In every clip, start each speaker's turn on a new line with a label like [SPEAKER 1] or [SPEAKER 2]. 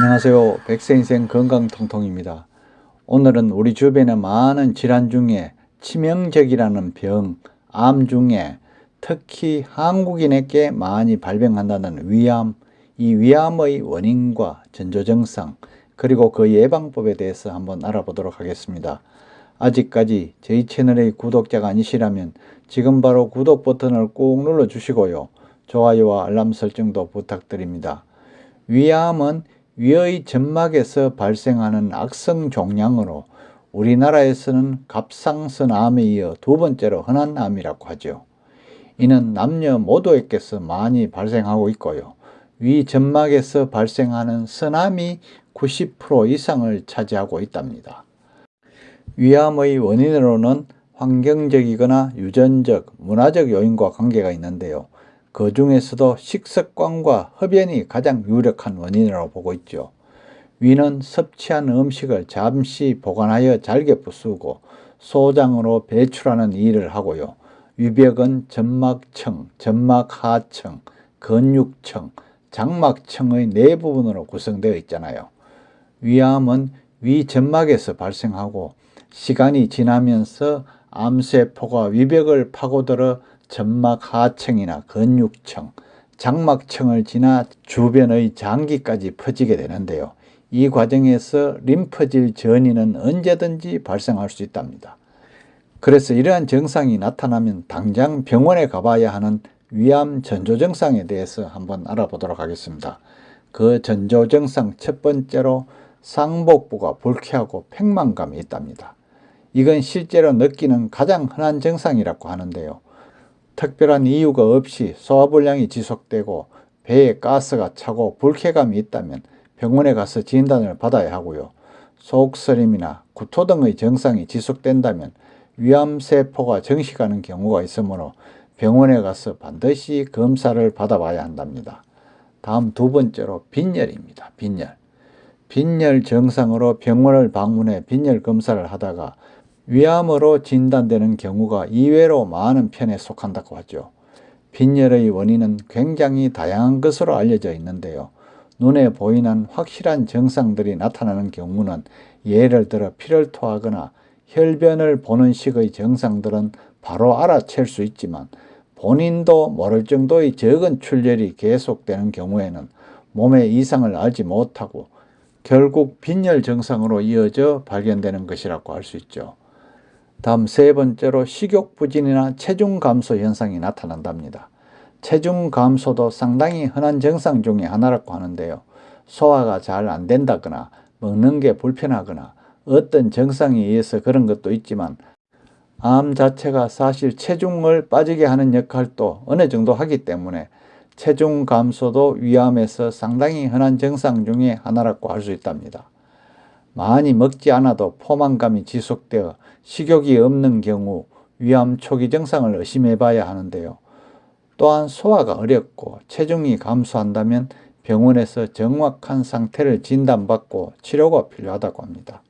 [SPEAKER 1] 안녕하세요. 백세인생 건강통통입니다. 오늘은 우리 주변의 많은 질환 중에 치명적이라는 병, 암 중에 특히 한국인에게 많이 발병한다는 위암, 이 위암의 원인과 전조증상, 그리고 그 예방법에 대해서 한번 알아보도록 하겠습니다. 아직까지 저희 채널의 구독자가 아니시라면 지금 바로 구독 버튼을 꾹 눌러주시고요. 좋아요와 알람 설정도 부탁드립니다. 위암은 위의 점막에서 발생하는 악성 종양으로 우리나라에서는 갑상선암에 이어 두 번째로 흔한 암이라고 하죠. 이는 남녀 모두에게서 많이 발생하고 있고요. 위 점막에서 발생하는 선암이 90% 이상을 차지하고 있답니다. 위암의 원인으로는 환경적이거나 유전적, 문화적 요인과 관계가 있는데요. 그 중에서도 식습관과 흡연이 가장 유력한 원인이라고 보고 있죠. 위는 섭취한 음식을 잠시 보관하여 잘게 부수고 소장으로 배출하는 일을 하고요. 위벽은 점막층, 점막하층, 근육층, 장막층의 네 부분으로 구성되어 있잖아요. 위암은 위 점막에서 발생하고 시간이 지나면서 암세포가 위벽을 파고들어 점막 하층이나 근육층, 장막층을 지나 주변의 장기까지 퍼지게 되는데요. 이 과정에서 림프질 전이는 언제든지 발생할 수 있답니다. 그래서 이러한 증상이 나타나면 당장 병원에 가봐야 하는 위암 전조 증상에 대해서 한번 알아보도록 하겠습니다. 그 전조 증상 첫 번째로 상복부가 불쾌하고 팽만감이 있답니다. 이건 실제로 느끼는 가장 흔한 증상이라고 하는데요. 특별한 이유가 없이 소화불량이 지속되고 배에 가스가 차고 불쾌감이 있다면 병원에 가서 진단을 받아야 하고요. 속쓰림이나 구토 등의 증상이 지속된다면 위암세포가 정식하는 경우가 있으므로 병원에 가서 반드시 검사를 받아봐야 한답니다. 다음 두 번째로 빈혈입니다. 빈혈 증상으로 병원을 방문해 빈혈 검사를 하다가 위암으로 진단되는 경우가 이외로 많은 편에 속한다고 하죠. 빈혈의 원인은 굉장히 다양한 것으로 알려져 있는데요. 눈에 보이는 확실한 증상들이 나타나는 경우는 예를 들어 피를 토하거나 혈변을 보는 식의 증상들은 바로 알아챌 수 있지만 본인도 모를 정도의 적은 출혈이 계속되는 경우에는 몸의 이상을 알지 못하고 결국 빈혈 증상으로 이어져 발견되는 것이라고 할 수 있죠. 다음 세 번째로 식욕 부진이나 체중 감소 현상이 나타난답니다. 체중 감소도 상당히 흔한 증상 중에 하나라고 하는데요. 소화가 잘 안 된다거나 먹는 게 불편하거나 어떤 증상에 의해서 그런 것도 있지만 암 자체가 사실 체중을 빠지게 하는 역할도 어느 정도 하기 때문에 체중 감소도 위암에서 상당히 흔한 증상 중에 하나라고 할 수 있답니다. 많이 먹지 않아도 포만감이 지속되어 식욕이 없는 경우 위암 초기 증상을 의심해 봐야 하는데요. 또한 소화가 어렵고 체중이 감소한다면 병원에서 정확한 상태를 진단받고 치료가 필요하다고 합니다.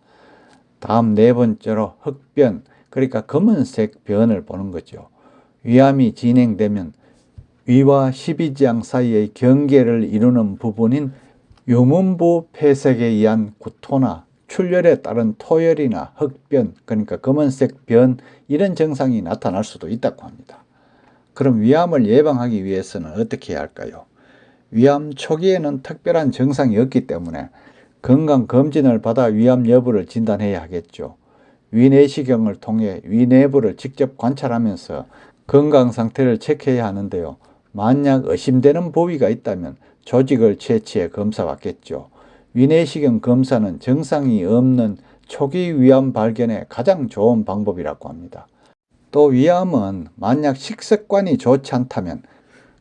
[SPEAKER 1] 다음 네 번째로 흑변, 그러니까 검은색 변을 보는 거죠. 위암이 진행되면 위와 십이지향 사이의 경계를 이루는 부분인 유문부 폐색에 의한 구토나 출혈에 따른 토혈이나 흑변, 그러니까 검은색 변, 이런 증상이 나타날 수도 있다고 합니다. 그럼 위암을 예방하기 위해서는 어떻게 해야 할까요? 위암 초기에는 특별한 증상이 없기 때문에 건강검진을 받아 위암 여부를 진단해야 하겠죠. 위내시경을 통해 위 내부를 직접 관찰하면서 건강 상태를 체크해야 하는데요. 만약 의심되는 부위가 있다면 조직을 채취해 검사받겠죠. 위내시경 검사는 증상이 없는 초기 위암 발견에 가장 좋은 방법이라고 합니다. 또 위암은 만약 식습관이 좋지 않다면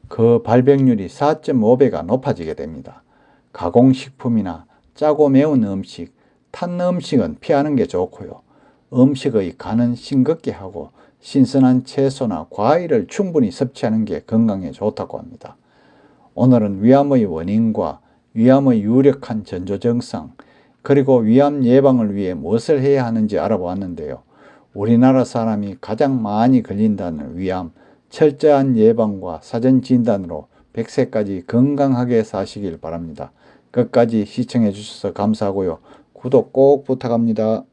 [SPEAKER 1] 그 발병률이 4.5배가 높아지게 됩니다. 가공식품이나 짜고 매운 음식, 탄 음식은 피하는 게 좋고요. 음식의 간은 싱겁게 하고 신선한 채소나 과일을 충분히 섭취하는 게 건강에 좋다고 합니다. 오늘은 위암의 원인과 위암의 유력한 전조 증상, 그리고 위암 예방을 위해 무엇을 해야 하는지 알아보았는데요. 우리나라 사람이 가장 많이 걸린다는 위암, 철저한 예방과 사전 진단으로 100세까지 건강하게 사시길 바랍니다. 끝까지 시청해 주셔서 감사하고요. 구독 꼭 부탁합니다.